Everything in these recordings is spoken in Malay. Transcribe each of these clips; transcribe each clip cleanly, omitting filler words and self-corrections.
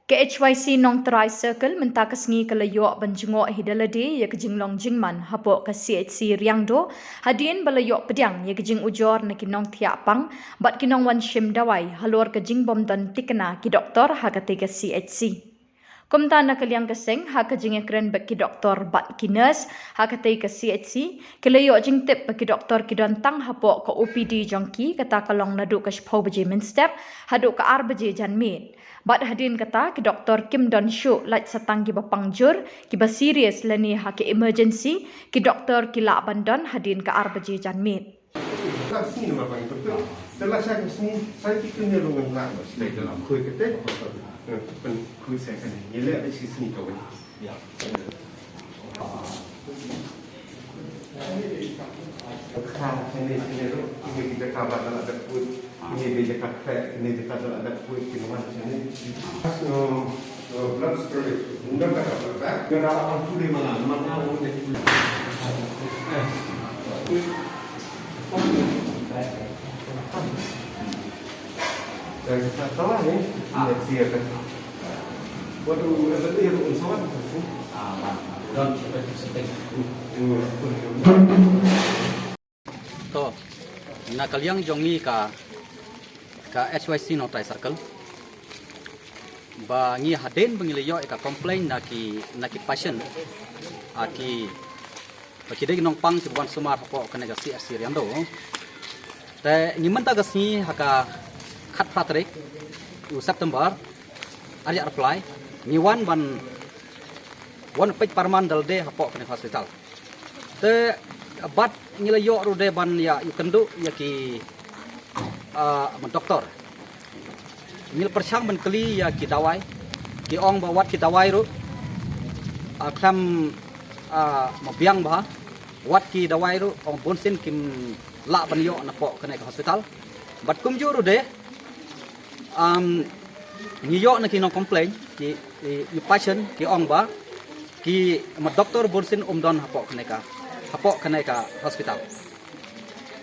KHYC Nong Try Circle mentakas ngi kalayok banjengok hidalade ya kejinglong jingman hapok ke CHC Riangdo hadien balayok pedang ya kejing ujor na kinong tiapang bat kinong wan shim dawai halor kejing bom dan tikena ki doktor hakate ke CHC. Kumta na kaliang keseng ha kejing ekren bak ki doktor bat ki nurse hakate ke CHC kalayok jing tip bak ki doktor ki don tang hapok ke OPD jongki kata kalong nadu ke shpau beje min step haduk ke ar beje jan min. Bat hadin kata ki Dr. Kim Don Shu lait satang ki bapangjur ki ba serious lani ha ki emergency ki Dr. ki la bandon hadin ke ar baje janmit. Tak sini nama paling betul. Setelah saya ke sini, saya fikirnya dengan lama. Setelah dalam kuih kata, kuih saya kan nilai ada sini kawan. Ya. Ini tu, ini kita kabar dalam ada kuih. Ini dia cakap fat, ini dia kata ada kuih kiloan sini. Blood storage, undang kata apa? Kita orang tu di mana? Mana orang yang dari setelah ni, siapa? Waduh, ada dia unsur apa sih? Dan seperti to na kalyang jongi ka HYC no try circle ba ngi haden bangiliyo ka complain na ki patient aki pakide nong pang si buan sumar po kanega CHC Riangdo te ngi manta gasni haka khat patrik u September arya apply ngi wan pej parman dalde hapo kanega hospital te bat ngilayo rude ban ya yukendu ya ki doktor ngil persyang ban keli ya ki dawai ki ong bawat ki dawai ru klam mabiang bah wat ki dawai ru ong bonsin kim la ban yo na po kene hospital bat kumju rude ngiyo na ki no complain ki patient ki ong ba ki doktor bonsin don hapo kene ka hospital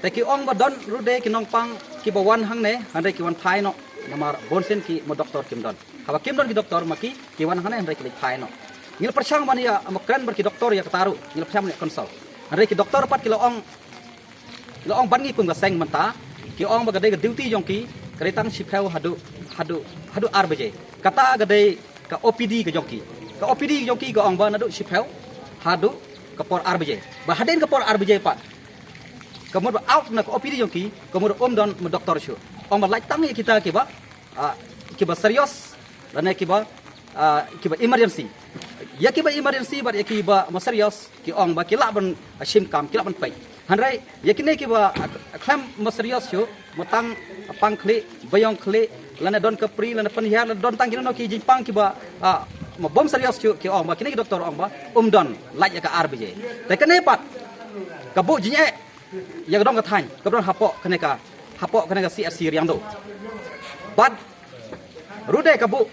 te ki ong badon rude ki nong pang ki bawan hang ne handai ki wan thai no namar bonsen ki mo doktor kim don haba kim don ki doktor maki ki wan hang ne handai ki thai no ngil perchang ban ya amakran ber ki doktor ya kataru ngil perchang ne konsol handai ki doktor pat ki lo ong ban ngi kum ga seng manta ki ong ba gadai ga duty jong ki kretang shiphau hadu arbje kata gadai ka OPD ga jong ki ka OPD jong ki ga ong ba nadu shiphau hadu kapor arbje ba haden kapor arbje pat kemudian out nak OPD jongki kemudian don doktor syu like tang kita kiba serius dan kiba emergency ya kiba emergency bar ya kiba serius ki ba kila ban sim kam kila ban pai handrai ya kine kiba klam serius syu motang pang kli bayong kli lana don kapri lana panhiar lana don tang kino ki jingpang kiba bom serius syu ki ba kine doktor ba don like ya ka arbje te kene pat kabu jinye yang dong katanya, kemudian hapok keneka CHC Riangdo. Bad, rude kabu,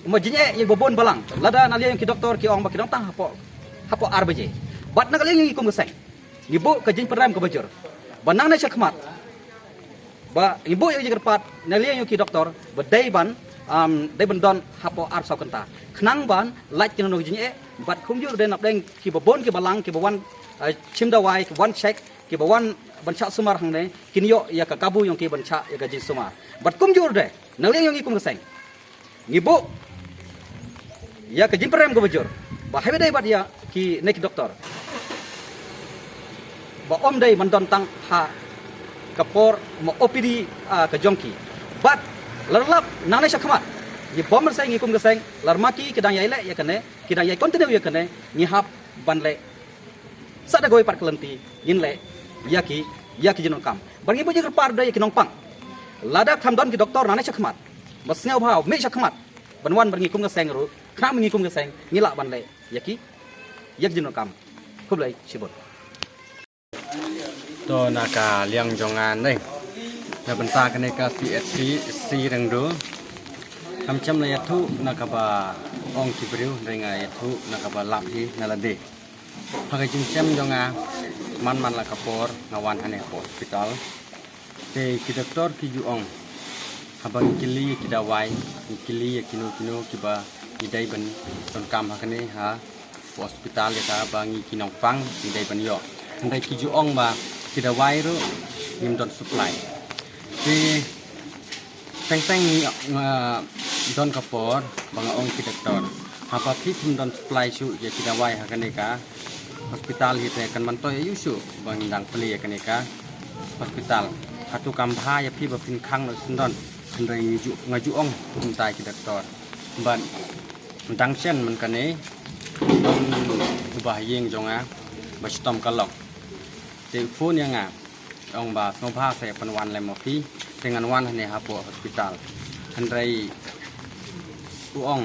majinye yang bobon balang. Lada nalia yang ki doktor ki ong baki dong tang hapok arbje. Bad nagalia yang ikum geseng. Ibu kejin peram ke bajur. Banang na syakmat. Ba ibu yang jerpat nalia yang ki doktor badai ban don hapok arsa kenta. Kenang ban like kino jinye bad kumjur den apdeng ki bobon ki balang ki bawan chimdawai ki one check ki bawan banca sumar hang ne kinyo ya ka kabu yang ki banca ya gaji sumar bat kumjur de naleng yang ikum keseng ngibu ya ka jimprem go bajur ba hebe dai bat ya ki neki doktor ba om dai mandon tang ha kapor mo OPD ka jongki bat larlap nane syakmat ye bomber sai ngikum keseng larmaki kedang yaile ya kene kedang yai continue ya kene ngihap banle sada goy par kelenti yinle yaki jinon kam bangi boje kerpar da yaki nongpang lada khamdon ki doktor nane chakmat masngau bhau me chakmat banwan bangi kum ngaseng ru kham ngi kum ngaseng ngila banle yaki jinon kam khublai sibot to naka liang jongan nei na benta kene ka CHC Riangdo kamcham na yathu nakaba ong kibriu renga yathu nakaba laphi nalade hagai jingchem jonga man la kapor ngawan hane hospital te ki doktor ki juong habang kili kita wai kili kino kiba idai ban ton kam hakane ha hospital ya ka bangi kinong pang idai ban yo ndai ki ju ong ba kita wai ro nim don supply ti teng ni don kapor bang ong ki doktor apa pi don supply su ya kita wai hakane ka hospital hite kan mantoy yusu bang dang peli ya kane ka hospital hatu kampha ya pi ba pin khang no sundon ndai ngaju ong tai ki doktor ban dang chen man kane don ubah yeng jonga ba stom kalok telefon yang ong ba ngopha se panwan le mofi dengan wan ne hapo hospital handrai uong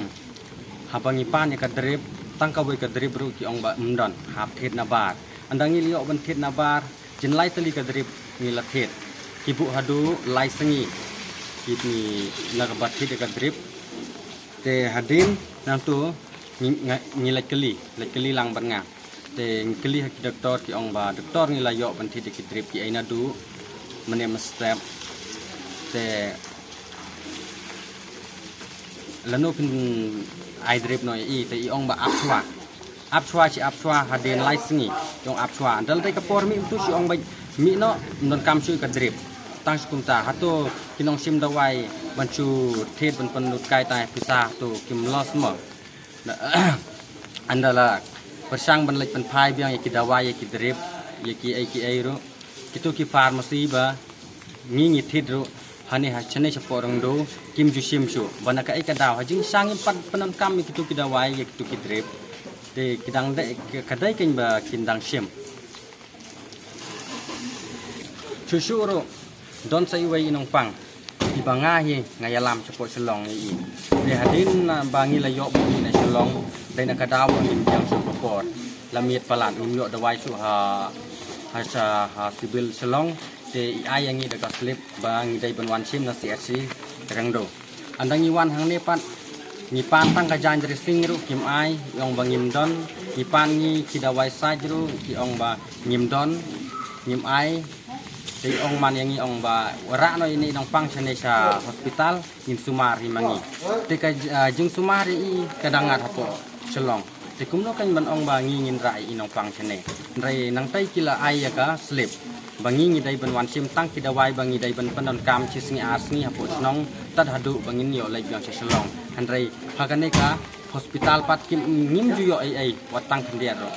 habangi pan ya kadrip tangkawai kadrip ru ki ong ba mdon hap thet na bar andangi liok ban thet na bar jinlai tali kadrip ni la thet kibu hadu lai sengi kini nagabat thet kadrip te hadin nang tu ni lekeli lang ban nga te keli hak doktor ki ong ba doktor ni la yok ban thet kadrip ki aina du mene step te lanu pin ai drip no i te i ong ba apchwa haden lai singi yong apchwa dal dai kapor mi tu si ong ba mi no non kam chui ka drip tang skumta hato kinong sim dawai banchu thet ban pan nut kai tai pisa tu kim los mo andala persang ban lek pan phai biang ki dawai ki drip ki ai ro kitu ki pharmacy ba ngi thit ro hani ha chane chaporong do kim ju sim su banaka ai ka daw hajing sangin pat panan kam kitu ki dawai kitu ki drip te kidang de kadai kin ba kindang sim susuro don sai wai inong pang ibanga hi ngayalam chapo selong i de hadin bangi la yo bi na selong dai na ka daw kin yang su popor lamiet palan yo dawai su ha sibil selong te ai yang ni dekat slip bang dai ban sim na CSC rangdo andang iwan hang ne pat ni pan tang ka jan dressing ru kim ai yong bangim don ni pan ni kidawai sai ru ki ong ba ngim don ngim ai te ong man yang ni ong ba wara no ini nong pang chane sa hospital ngim sumar himangi te ka jing sumar i kadangat hapo selong te kumno kan ban ong ba ngin rai inong pang chane rai nang tai kila ai ya ka slip bangi ngi dai ban wan sim tang ki dawai bangi dai ban panon kam chi singi asngi hapo snong tad hadu bangin yo lai byang selong handrai hakane ka hospital pat kim ngim ju yo ai watang khandiar ro